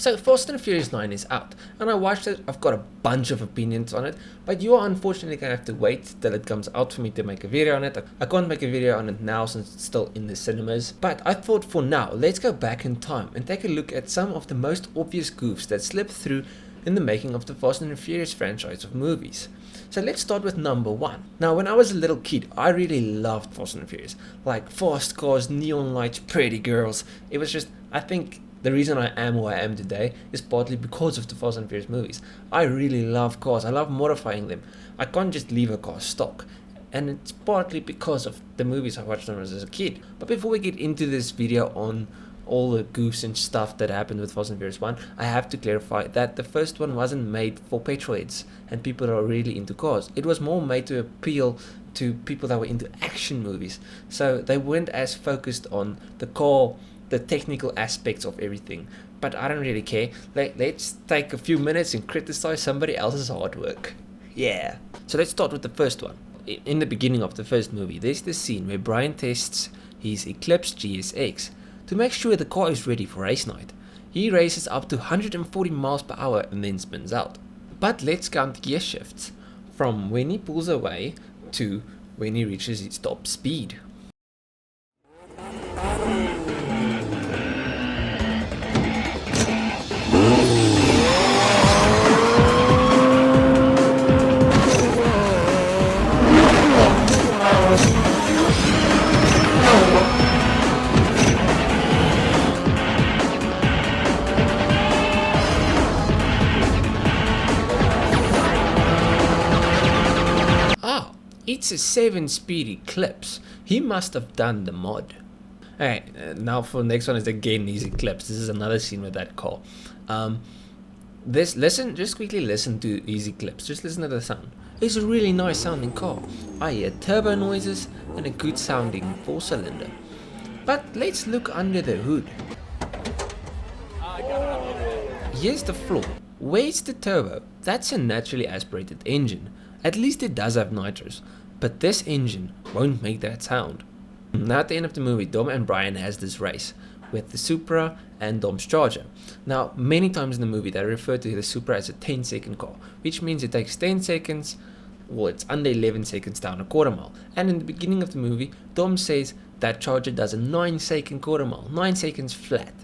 So Fast and Furious 9 is out, and I watched it. I've got a bunch of opinions on it, but you are unfortunately going to have to wait till it comes out for me to make a video on it. I can't make a video on it now since it's still in the cinemas, but I thought for now, let's go back in time and take a look at some of the most obvious goofs that slipped through in the making of the Fast and Furious franchise of movies. So let's start with number 1. Now, when I was a little kid, I really loved Fast and Furious. Like fast cars, neon lights, pretty girls. It was just, I think the reason I am who I am today is partly because of the Fast and Furious movies. I really love cars. I love modifying them. I can't just leave a car stock. And it's partly because of the movies I watched when I was a kid. But before we get into this video on all the goofs and stuff that happened with Fast and Furious 1, I have to clarify that the first one wasn't made for petrolheads and people that are really into cars. It was more made to appeal to people that were into action movies. So they weren't as focused on the car, the technical aspects of everything. But I don't really care. Let's take a few minutes and criticize somebody else's hard work. Yeah. So let's start with the first one. In the beginning of the first movie, there's this scene where Brian tests his Eclipse GSX to make sure the car is ready for race night. He races up to 140 miles per hour and then spins out. But let's count gear shifts from when he pulls away to when he reaches his top speed. It's a 7-speed Eclipse. He must have done the mod. Alright, now for the next one is again his Eclipse. This is another scene with that car. Just quickly listen to his Eclipse. Just listen to the sound. It's a really nice sounding car. I hear turbo noises and a good sounding 4-cylinder. But let's look under the hood. Here's the flaw. Where's the turbo? That's a naturally aspirated engine. At least it does have nitros, but this engine won't make that sound. Now at the end of the movie, Dom and Brian has this race with the Supra and Dom's Charger. Now many times in the movie they refer to the Supra as a 10-second car, which means it takes 10 seconds, well it's under 11 seconds down a quarter mile. And in the beginning of the movie, Dom says that Charger does a 9-second quarter mile, 9 seconds flat.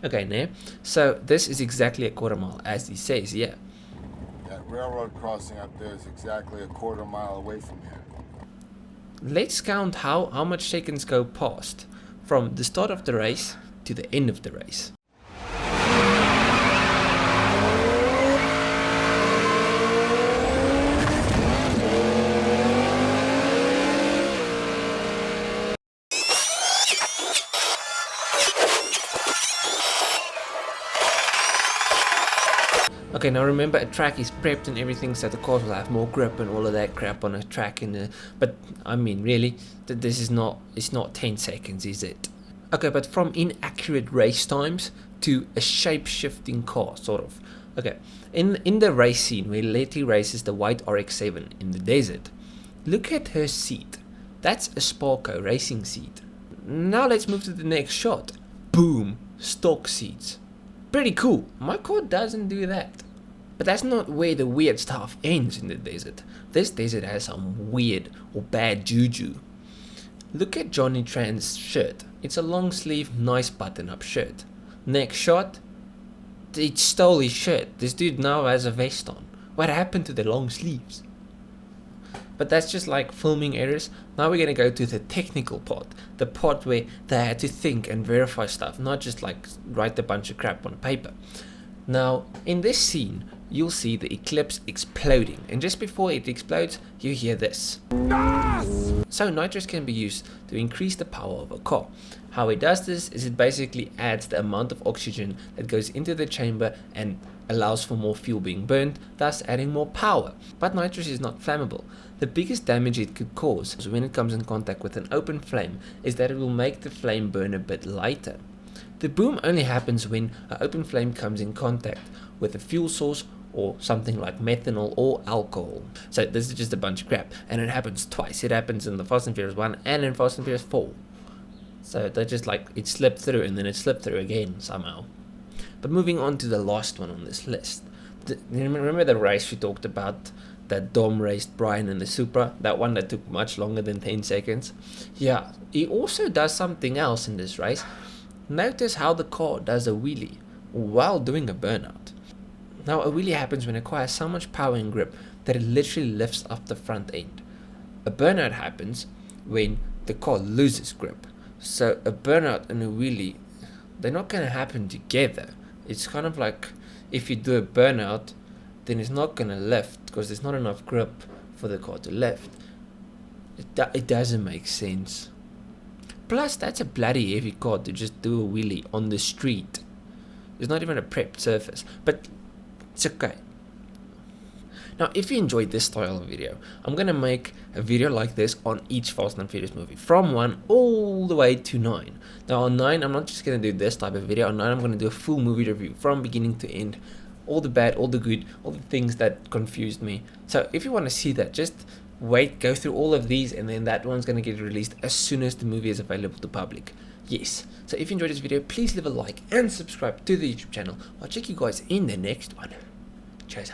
Okay, now, so this is exactly a quarter mile as he says, yeah. Railroad crossing up there is exactly a quarter mile away from here. Let's count how much seconds go past from the start of the race to the end of the race. Okay, now remember, a track is prepped and everything, so the cars will have more grip and all of that crap on a track. But I mean, really, this is not. It's not 10 seconds, is it? Okay, but from inaccurate race times to a shape-shifting car, sort of. Okay, in the race scene where Letty races the white RX-7 in the desert, look at her seat. That's a Sparko racing seat. Now let's move to the next shot. Boom, stock seats. Pretty cool. My car doesn't do that. But that's not where the weird stuff ends in the desert. This desert has some weird or bad juju. Look at Johnny Tran's shirt. It's a long sleeve, nice button up shirt. Next shot, it stole his shirt. This dude now has a vest on. What happened to the long sleeves? But that's just like filming errors. Now we're gonna go to the technical part. The part where they had to think and verify stuff, not just like write a bunch of crap on paper. Now, in this scene, you'll see the Eclipse exploding, and just before it explodes, you hear this. Yes! So nitrous can be used to increase the power of a car. How it does this is it basically adds the amount of oxygen that goes into the chamber and allows for more fuel being burned, thus adding more power. But nitrous is not flammable. The biggest damage it could cause when it comes in contact with an open flame is that it will make the flame burn a bit lighter. The boom only happens when an open flame comes in contact with a fuel source or something like methanol or alcohol. So this is just a bunch of crap, and it happens twice. It happens in the Fast and Furious 1 and in Fast and Furious 4. So they're just like, it slipped through and then it slipped through again somehow. But moving on to the last one on this list. Remember the race we talked about? That Dom raced Brian in the Supra, that one that took much longer than 10 seconds. Yeah, he also does something else in this race. Notice how the car does a wheelie while doing a burnout. Now, a wheelie happens when a car has so much power and grip that it literally lifts up the front end. A burnout happens when the car loses grip. So a burnout and a wheelie, they're not going to happen together. It's kind of like if you do a burnout, then it's not going to lift because there's not enough grip for the car to lift. It doesn't make sense. Plus, that's a bloody heavy car to just do a wheelie on the street. It's not even a prepped surface, but it's okay. Now, if you enjoyed this style of video, I'm going to make a video like this on each Fast and Furious movie, from 1 all the way to 9. Now, on 9, I'm not just going to do this type of video. On 9, I'm going to do a full movie review from beginning to end. All the bad, all the good, all the things that confused me. So if you want to see that, just wait, go through all of these, and then that one's going to get released as soon as the movie is available to public. Yes. So if you enjoyed this video, please leave a like and subscribe to the YouTube channel. I'll check you guys in the next one. Cheers,